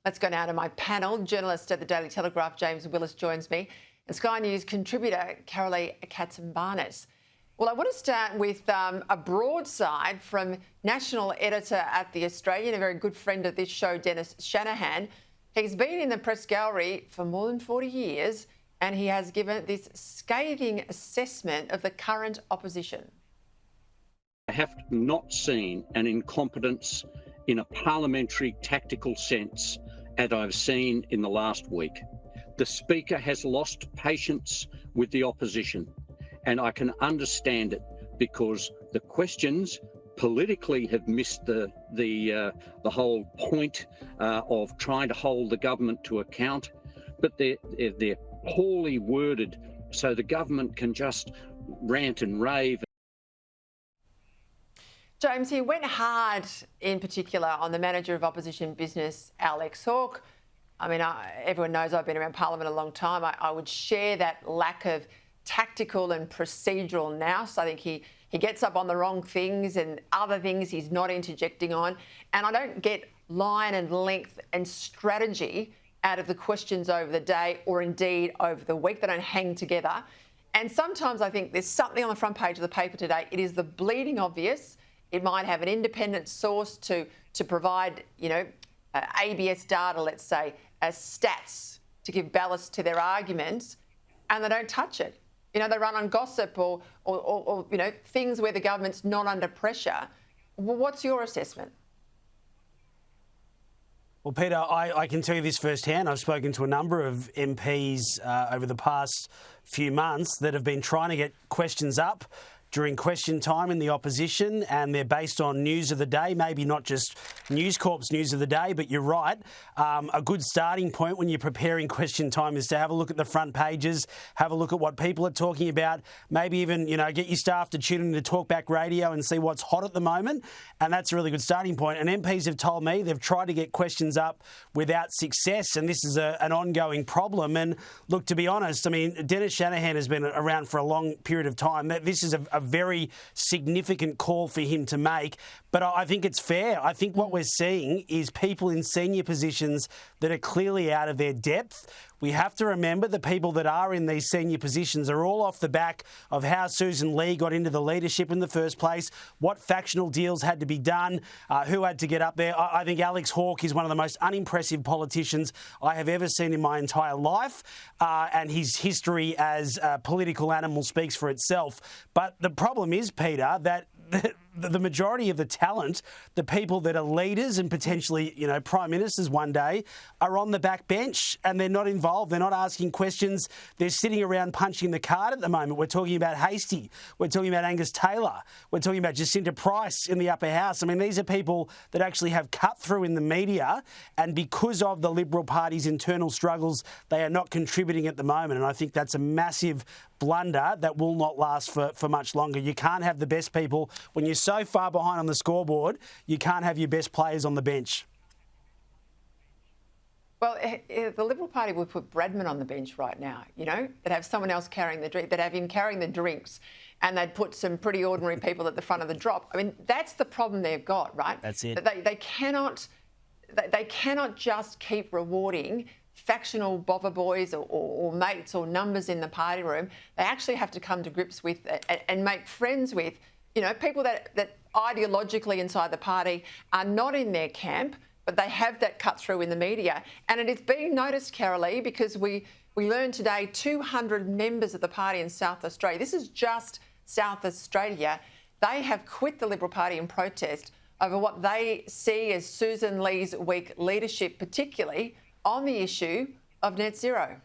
Let's go now to my panel. Journalist at the Daily Telegraph, James Willis, joins me, and Sky News contributor, Karalee Katsambanis. Well, I want to start with a broadside from national editor at The Australian, a very good friend of this show, Dennis Shanahan. He's been in the press gallery for more than 40 years, and he has given this scathing assessment of the current opposition. I have not seen an incompetence in a parliamentary tactical sense as I've seen in the last week. The Speaker has lost patience with the opposition, and I can understand it because the questions politically have missed the whole point of trying to hold the government to account, but they're poorly worded, so the government can just rant and rave. James, he went hard in particular on the Manager of Opposition Business, Alex Hawke. I mean, everyone knows I've been around Parliament a long time. I would share that lack of tactical and procedural nous. I think he gets up on the wrong things and other things he's not interjecting on. And I don't get line and length and strategy out of the questions over the day or indeed over the week. They don't hang together. And sometimes I think there's something on the front page of the paper today. It is the bleeding obvious. It might have an independent source to provide, ABS data, let's say, as stats to give ballast to their arguments, and they don't touch it. They run on gossip or things where the government's not under pressure. Well, what's your assessment? Well, Peter, I can tell you this firsthand. I've spoken to a number of MPs over the past few months that have been trying to get questions up during question time in the opposition, and they're based on news of the day, maybe not just News Corp's news of the day, but you're right. A good starting point when you're preparing question time is to have a look at the front pages, have a look at what people are talking about, maybe even, get your staff to tune into Talkback Radio and see what's hot at the moment, and that's a really good starting point. And MPs have told me they've tried to get questions up without success, and this is an ongoing problem. And look, to be honest, I mean, Dennis Shanahan has been around for a long period of time. This is a very significant call for him to make, but I think it's fair. I think what we're seeing is people in senior positions that are clearly out of their depth. We have to remember the people that are in these senior positions are all off the back of how Sussan Ley got into the leadership in the first place, what factional deals had to be done, who had to get up there. I think Alex Hawke is one of the most unimpressive politicians I have ever seen in my entire life, and his history as a political animal speaks for itself. But the problem is, Peter, that the majority of the talent, the people that are leaders and potentially, prime ministers one day, are on the back bench and they're not involved. They're not asking questions. They're sitting around punching the card at the moment. We're talking about Hastie. We're talking about Angus Taylor. We're talking about Jacinta Price in the upper house. I mean, these are people that actually have cut through in the media, and because of the Liberal Party's internal struggles, they are not contributing at the moment. And I think that's a massive blunder that will not last for much longer. You can't have the best people. When you're so far behind on the scoreboard, you can't have your best players on the bench. Well, the Liberal Party would put Bradman on the bench right now, they'd have someone else carrying the drink, they'd have him carrying the drinks, and they'd put some pretty ordinary people at the front of the drop. I mean, that's the problem they've got, right? That's it. They cannot just keep rewarding factional bother boys or mates or numbers in the party room. They actually have to come to grips with and make friends with, people that ideologically inside the party are not in their camp, but they have that cut through in the media. And it is being noticed, Karalee, because we learned today 200 members of the party in South Australia. This is just South Australia. They have quit the Liberal Party in protest over what they see as Sussan Ley's weak leadership, particularly on the issue of net zero.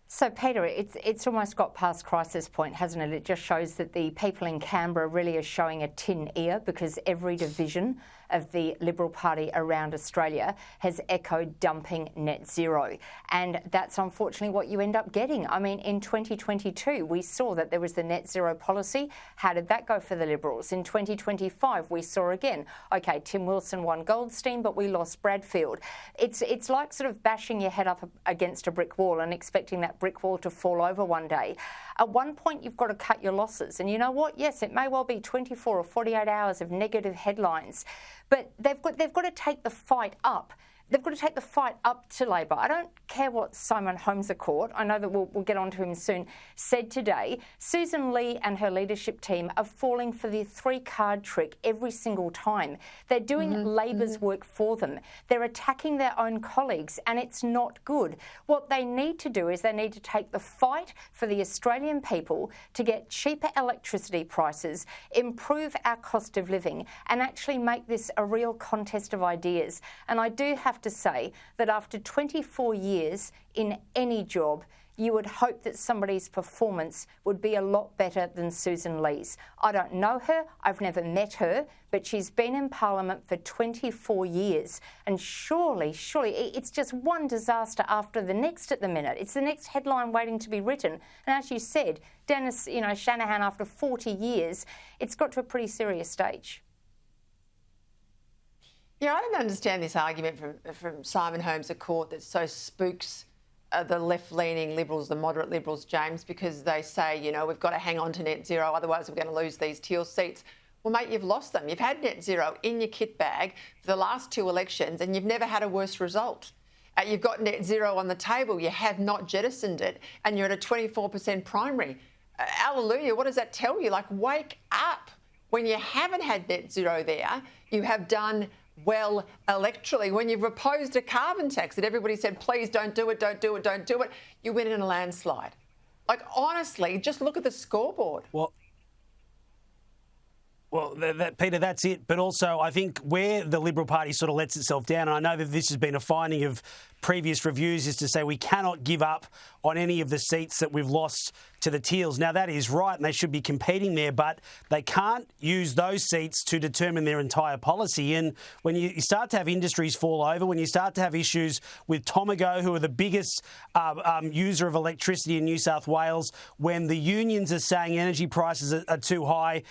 So, Peter, it's almost got past crisis point, hasn't it? It just shows that the people in Canberra really are showing a tin ear, because every division of the Liberal Party around Australia has echoed dumping net zero. And that's unfortunately what you end up getting. I mean, in 2022, we saw that there was the net zero policy. How did that go for the Liberals? In 2025, we saw again, OK, Tim Wilson won Goldstein, but we lost Bradfield. It's like sort of bashing your head up against a brick wall and expecting that brick wall to fall over one day. At one point, you've got to cut your losses. And you know what? Yes, it may well be 24 or 48 hours of negative headlines, but they've got to take the fight up. They've got to take the fight up to Labor. I don't care what Simon Holmes Court, I know that we'll get on to him soon, said today. Sussan Ley and her leadership team are falling for the three-card trick every single time. They're doing Labor's work for them. They're attacking their own colleagues, and it's not good. What they need to do is they need to take the fight for the Australian people to get cheaper electricity prices, improve our cost of living, and actually make this a real contest of ideas. And I do have to say that after 24 years in any job, you would hope that somebody's performance would be a lot better than Sussan Ley's. I don't know her, I've never met her, but she's been in Parliament for 24 years. And surely, it's just one disaster after the next at the minute. It's the next headline waiting to be written. And as you said, Dennis, Shanahan, after 40 years, it's got to a pretty serious stage. Yeah, I don't understand this argument from Simon Holmes Court that so spooks the left-leaning Liberals, the moderate Liberals, James, because they say, we've got to hang on to net zero, otherwise we're going to lose these teal seats. Well, mate, you've lost them. You've had net zero in your kit bag for the last two elections and you've never had a worse result. You've got net zero on the table. You have not jettisoned it and you're at a 24% primary. Hallelujah, what does that tell you? Like, wake up. When you haven't had net zero there, you have done well electorally. When you've opposed a carbon tax that everybody said, please don't do it, don't do it, don't do it, you win in a landslide. Like, honestly, just look at the scoreboard. Well, Peter, that's it. But also, I think where the Liberal Party sort of lets itself down, and I know that this has been a finding of previous reviews, is to say we cannot give up on any of the seats that we've lost to the Teals. Now, that is right, and they should be competing there, but they can't use those seats to determine their entire policy. And when you start to have industries fall over, when you start to have issues with Tomago, who are the biggest user of electricity in New South Wales, when the unions are saying energy prices are too high,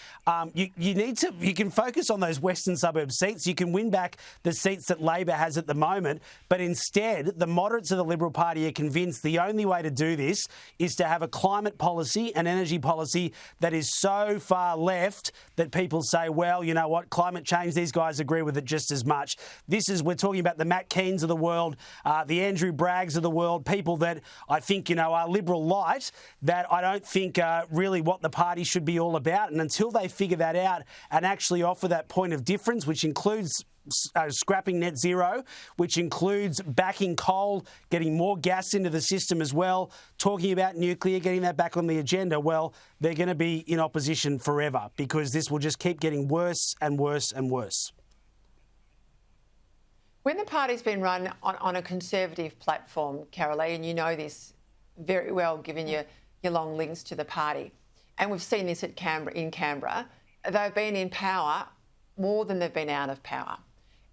you can focus on those Western suburb seats. You can win back the seats that Labor has at the moment, but instead, the moderates of the Liberal Party are convinced the only way to do this is to have a climate policy, an energy policy that is so far left that people say, well, you know what, climate change, these guys agree with it just as much. We're talking about the Matt Keans of the world, the Andrew Braggs of the world, people that I think, are liberal light, that I don't think are really what the party should be all about. And until they figure that out and actually offer that point of difference, which includes scrapping net zero, which includes backing coal, getting more gas into the system as well, talking about nuclear, getting that back on the agenda, well, they're going to be in opposition forever because this will just keep getting worse and worse and worse. When the party's been run on a conservative platform, Karalee, and you know this very well given your long links to the party, and we've seen this in Canberra, they've been in power more than they've been out of power.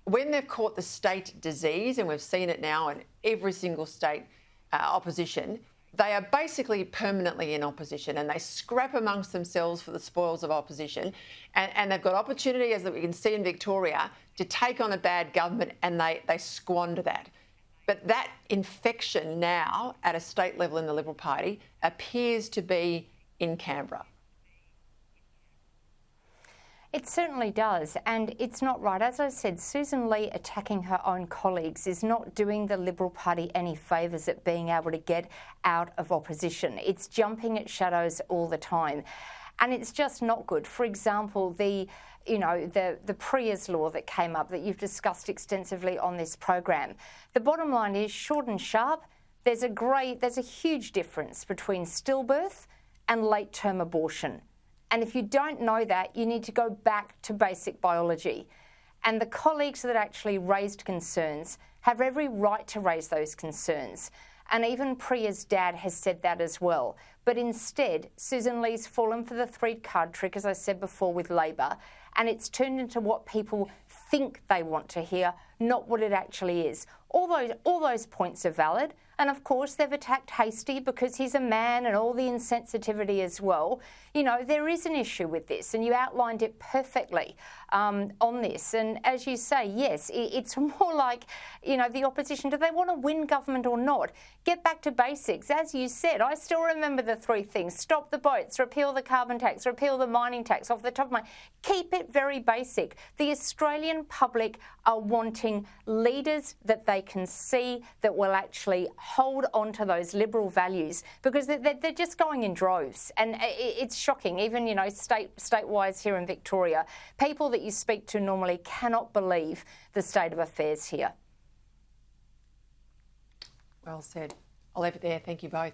When they've caught the state disease, and we've seen it now in every single state opposition, they are basically permanently in opposition and they scrap amongst themselves for the spoils of opposition. And they've got opportunity, as we can see in Victoria, to take on a bad government and they squander that. But that infection now at a state level in the Liberal Party appears to be in Canberra. It certainly does, and it's not right. As I said, Sussan Ley attacking her own colleagues is not doing the Liberal Party any favours at being able to get out of opposition. It's jumping at shadows all the time, and it's just not good. For example, the Pria's law that came up that you've discussed extensively on this program. The bottom line is, short and sharp, there's a huge difference between stillbirth and late-term abortion. And if you don't know that, you need to go back to basic biology. And the colleagues that actually raised concerns have every right to raise those concerns. And even Priya's dad has said that as well. But instead, Sussan Ley's fallen for the three-card trick, as I said before, with Labor, and it's turned into what people think they want to hear, not what it actually is. All those points are valid. And of course, they've attacked Hastie because he's a man and all the insensitivity as well. You know, there is an issue with this, and you outlined it perfectly on this. And as you say, yes, it's more like, you know, the opposition, do they want to win government or not? Get back to basics. As you said, I still remember the three things: stop the boats, repeal the carbon tax, repeal the mining tax. Off the top of my, keep it very basic. The Australian public are wanting leaders that they can see that will actually hold on to those liberal values, because they're just going in droves. And it's shocking, even, you know, state-wise here in Victoria, people that you speak to normally cannot believe the state of affairs here. Well said. I'll leave it there. Thank you both.